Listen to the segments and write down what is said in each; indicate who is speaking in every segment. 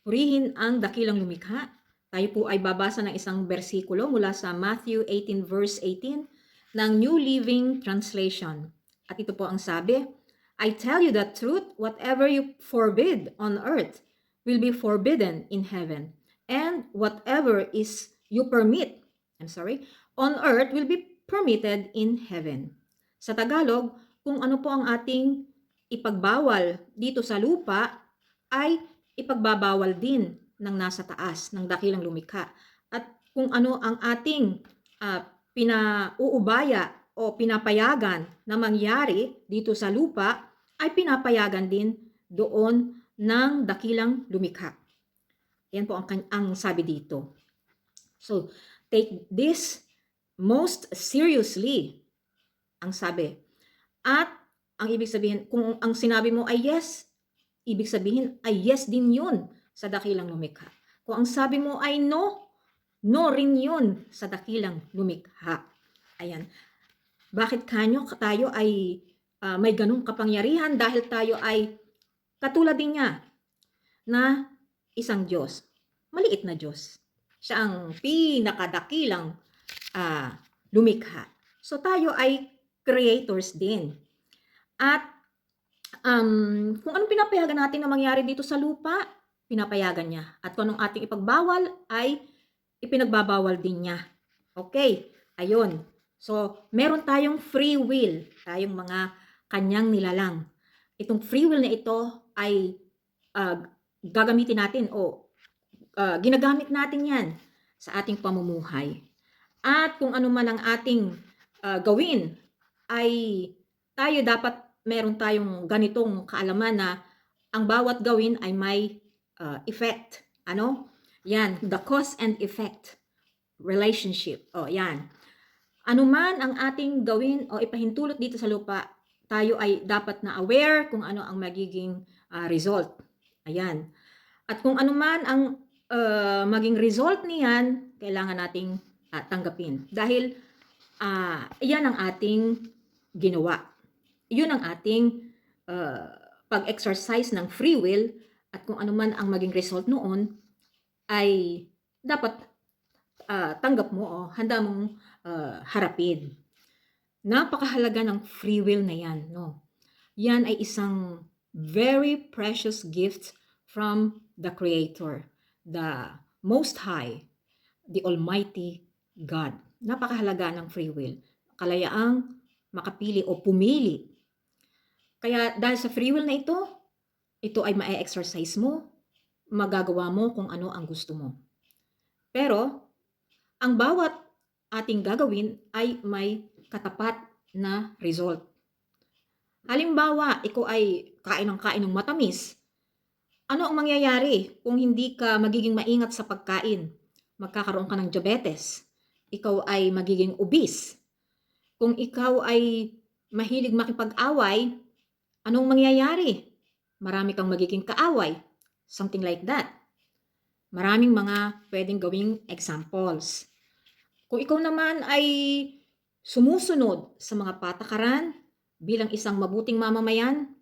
Speaker 1: Purihin ang dakilang lumikha. Tayo po ay babasa ng isang bersikulo mula sa Matthew 18 verse 18 ng New Living Translation. At ito po ang sabi, I tell you the truth, whatever you forbid on earth will be forbidden in heaven. And whatever is you permit, on earth will be permitted in heaven. Sa Tagalog, kung ano po ang ating ipagbawal dito sa lupa ay ipagbabawal din ng nasa taas, ng dakilang lumikha. At kung ano ang ating pinauubaya o pinapayagan na mangyari dito sa lupa, ay pinapayagan din doon ng dakilang lumikha. Yan po ang sabi dito. So, take this most seriously, ang sabi. At ang ibig sabihin, kung ang sinabi mo ay yes, ibig sabihin ay yes din yun sa dakilang lumikha. Kung ang sabi mo ay no, no rin yun sa dakilang lumikha. Ayan. Bakit tayo ay may ganung kapangyarihan? Dahil tayo ay katulad din niya na isang Diyos. Maliit na Diyos. Siya ang pinakadakilang lumikha. So tayo ay creators din. At kung anong pinapayagan natin na mangyari dito sa lupa, pinapayagan niya. At kung anong ating ipagbawal, ay ipinagbabawal din niya. Okay, ayun. So, meron tayong free will, tayong mga kanyang nilalang. Itong free will na ito ay gagamitin natin o ginagamit natin yan sa ating pamumuhay. At kung ano man ang ating gawin, ay tayo dapat meron tayong ganitong kaalaman na ang bawat gawin ay may effect. Ano? Yan, the cause and effect relationship. O, yan. Ano man ang ating gawin o ipahintulot dito sa lupa, tayo ay dapat na aware kung ano ang magiging result. Ayan. At kung ano man ang maging result niyan, kailangan nating tanggapin. Dahil yan ang ating ginawa. Yun ang ating pag-exercise ng free will at kung ano man ang maging result noon ay dapat tanggap mo o handa mong harapin. Napakahalaga ng free will na yan. No? Yan ay isang very precious gift from the Creator, the Most High, the Almighty God. Napakahalaga ng free will. Kalayaang makapili o pumili. Kaya dahil sa free will na ito ay ma-exercise mo, magagawa mo kung ano ang gusto mo. Pero, ang bawat ating gagawin ay may katapat na result. Halimbawa, ikaw ay kain ng matamis. Ano ang mangyayari kung hindi ka magiging maingat sa pagkain? Magkakaroon ka ng diabetes. Ikaw ay magiging obese. Kung ikaw ay mahilig makipag-away, anong mangyayari? Marami kang magiging kaaway. Something like that. Maraming mga pwedeng gawing examples. Kung ikaw naman ay sumusunod sa mga patakaran bilang isang mabuting mamamayan,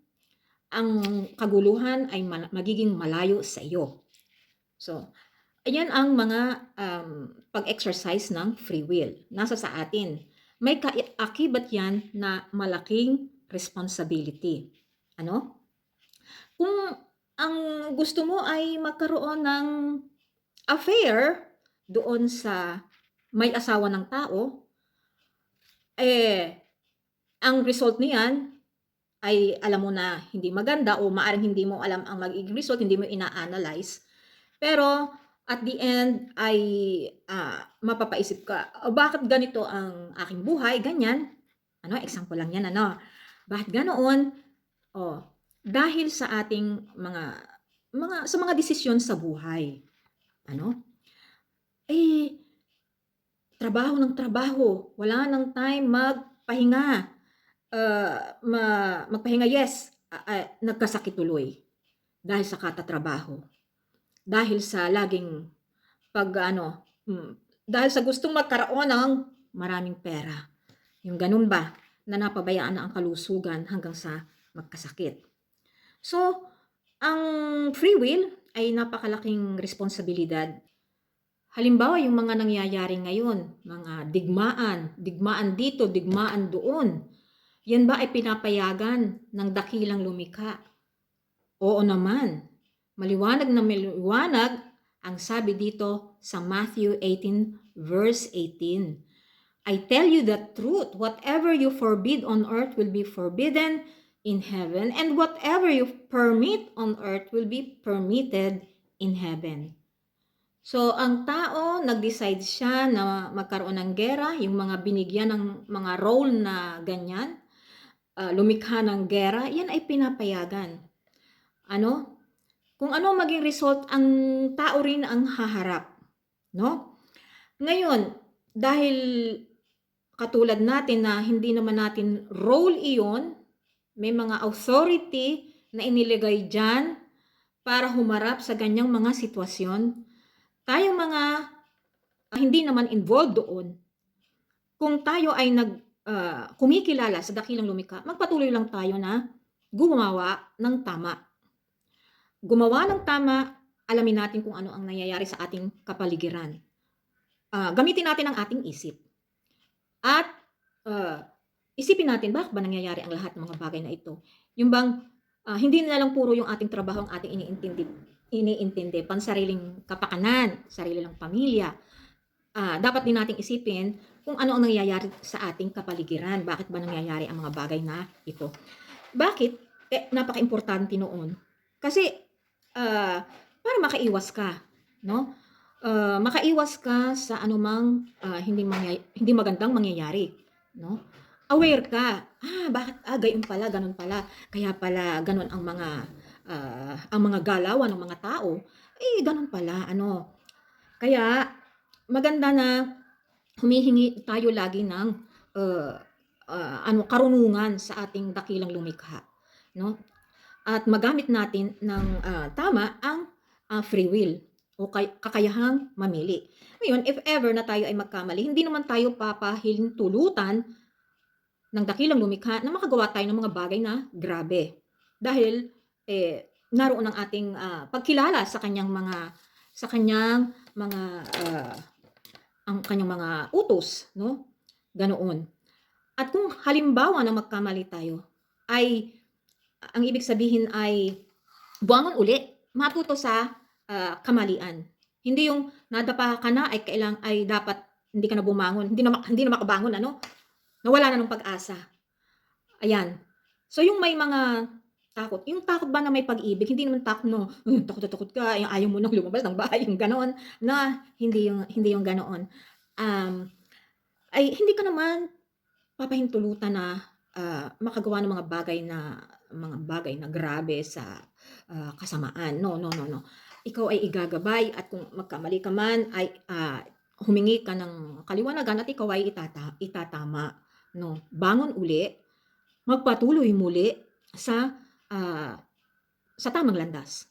Speaker 1: ang kaguluhan ay magiging malayo sa iyo. So, ayan ang mga pag-exercise ng free will. Nasa sa atin. May kaakibat yan na malaking responsibility. Ano? Kung ang gusto mo ay magkaroon ng affair doon sa may asawa ng tao, ang result niyan ay alam mo na hindi maganda o maaring hindi mo alam ang magiging result, hindi mo ina-analyze. Pero at the end ay mapapaisip ka, bakit ganito ang aking buhay, ganyan. Example lang yan, Bakit ganoon? Dahil sa ating sa mga desisyon sa buhay. Trabaho ng trabaho, wala nang time magpahinga. Magpahinga, yes, nagkasakit tuloy dahil sa katatrabaho. Dahil sa laging dahil sa gustong magkaroon ng maraming pera. Yung ganun ba, na napabayaan na ang kalusugan hanggang sa magkasakit. So, ang free will ay napakalaking responsibilidad. Halimbawa, yung mga nangyayari ngayon, mga digmaan dito, digmaan doon. Yan ba ay pinapayagan ng dakilang lumikha? Oo naman. Maliwanag na maliwanag ang sabi dito sa Matthew 18 verse 18. I tell you the truth, whatever you forbid on earth will be forbidden in heaven, and whatever you permit on earth will be permitted in heaven. So, ang tao, nag-decide siya na magkaroon ng gera, yung mga binigyan ng mga role na ganyan, lumikha ng gera, yan ay pinapayagan. Ano? Kung ano maging result, ang tao rin ang haharap. No? Ngayon, dahil katulad natin na hindi naman natin role iyon, may mga authority na iniligay dyan para humarap sa ganyang mga sitwasyon. Tayong mga hindi naman involved doon, kung tayo ay kumikilala sa dakilang lumikha, magpatuloy lang tayo na gumawa ng tama. Gumawa ng tama, alamin natin kung ano ang nangyayari sa ating kapaligiran. Gamitin natin ang ating isip. At isipin natin, bakit ba nangyayari ang lahat ng mga bagay na ito? Yung bang hindi na lang puro yung ating trabaho ang ating iniintindi, pansariling kapakanan, sarili ng pamilya. Dapat din nating isipin kung ano ang nangyayari sa ating kapaligiran. Bakit ba nangyayari ang mga bagay na ito? Bakit? Napaka-importante noon. Kasi para makaiwas ka, no? Makaiwas ka sa anumang hindi magandang mangyayari, no? Aware ka. Bakit gayon pala, ganun pala. Kaya pala ganun ang mga galawan ng mga tao. Ganun pala, ano. Kaya maganda na humihingi tayo lagi ng karunungan sa ating dakilang lumikha, no? At magamit natin ng tama ang free will o kakayahang mamili. Ngayon, if ever na tayo ay magkamali, hindi naman tayo papahintulutan ng dakilang lumikha na makagawa tayo ng mga bagay na grabe. Dahil naroon ang ating pagkilala sa kanyang mga utos, no? Ganoon. At kung halimbawa na magkamali tayo, ay ang ibig sabihin ay buwangon uli, matuto sa kamalian. Hindi yung nadapa ka na ay dapat hindi ka na bumangon, hindi na makabangon, ano? Nawala na ng pag-asa. Ayan. So yung may mga takot, yung takot ba na may pag-ibig, hindi naman takot no, takot na takot ka, yung ayaw mo nang lumabas ng bahay, yung ganoon, na hindi yung ganoon. Ay hindi ka naman papahintulutan na makagawa ng mga bagay na grabe sa kasamaan. No. Ikaw ay igagabay at kung magkamali ka man ay humingi ka ng kaliwanagan at ikaw ay itatama. No. Bangon uli, magpatuloy muli sa tamang landas.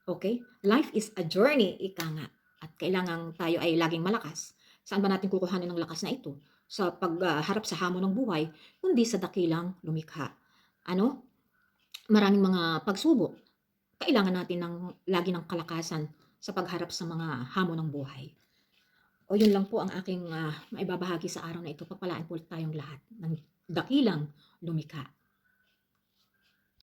Speaker 1: Okay? Life is a journey, ika nga. At kailangan tayo ay laging malakas. Saan ba natin kukuhanin ng lakas na ito? Sa pagharap sa hamon ng buhay, kundi sa dakilang lumikha. Maraming mga pagsubok. Kailangan natin lagi ng kalakasan sa pagharap sa mga hamon ng buhay. O yun lang po ang aking maibabahagi sa araw na ito. Pagpalaan po tayong lahat ng dakilang lumikha.